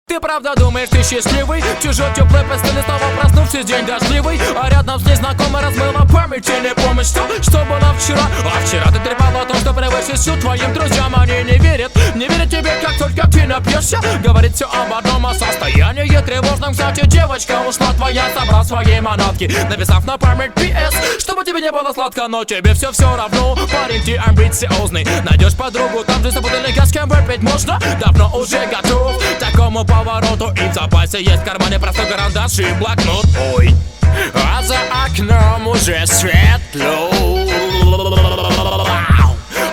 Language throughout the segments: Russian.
Ты правда думаешь, ты счастливый? Чужой теплый постели снова проснувшись, день дождливый. А рядом с незнакомой размыла память и не помнишь, что было вчера. А вчера ты трепал о том, что превысишь сил твоим друзьям. Они не верят тебе, как только ты напьешься. Говорит все об одном, о состоянии тревожном. Кстати, девочка ушла твоя, собрал свои манатки, написав на память PS, чтобы тебе не было сладко, но тебе все равно. Парень, ты амбициозный, найдешь подругу, там же с кем выпить можно. Давно уже готов к такому повороту, и в запасе есть в кармане простой карандаш и блокнот. Ой, а за окном уже светло,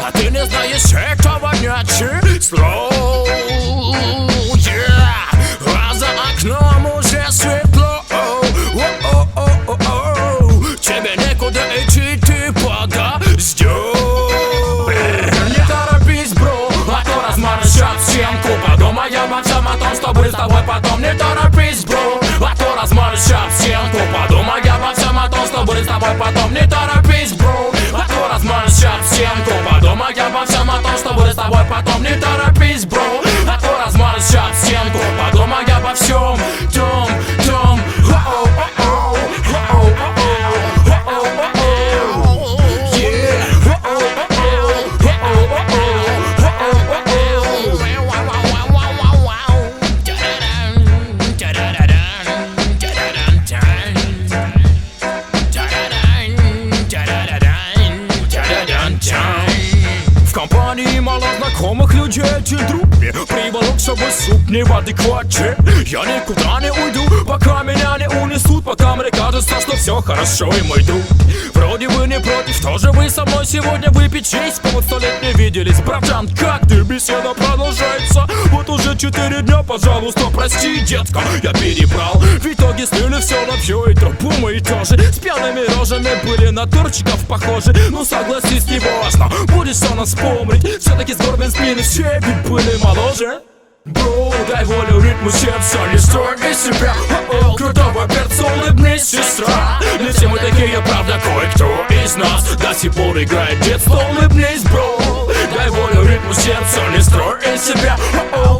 а ты не знаешь этого число. А за окном уже светло, тебе некуда идти, ты подождешь. Не торопись, бро, а то разморщат стенку. Подумай обо всем о том, что будет с тобой потом. Не торопись, бро, а то разморщат стенку. Подумай обо всем о том, что будет с тобой потом. Не торопись, бро, а то разморщат стенку. Подумай обо всем о том, что будет с тобой потом. Не торопись, бро, а то разморщат стенку. Подумай обо всем том. В компании мало знакомых людей один друг мне приволок с собой суп не в адеквате. Я никуда не уйду, пока меня не унесут, пока мне кажется, что все хорошо, и мой друг вроде бы не против, тоже вы со мной сегодня выпить честь. Повод 100 лет не виделись, братан, как ты? Беседа продолжается, вот уже 4 дня, пожалуйста, прости, детка, я перебрал. В итоге слили все на все, и трубу мы тоже с пьяными рожами были на турчиков похожи. Ну согласись, не важно, будешь все нас помнить, все-таки сгорбен спины, все ведь были моложе. Бро, дай волю ритму сердца, не строй из себя. Крутого перца, улыбнись, сестра. Не все мы такие, правда, кое-кто из нас до сих пор играет детство. Улыбнись, бро, дай волю ритму сердца, не строй из себя.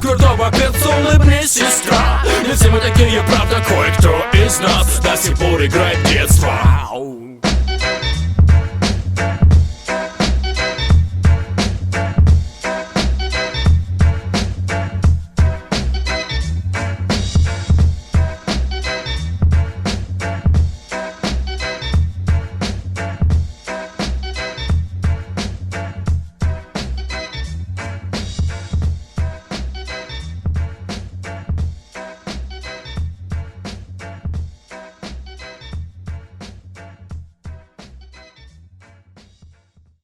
Крутого перца, улыбнись, сестра. Не все мы такие, правда, кое-кто из нас до сих пор играет детство.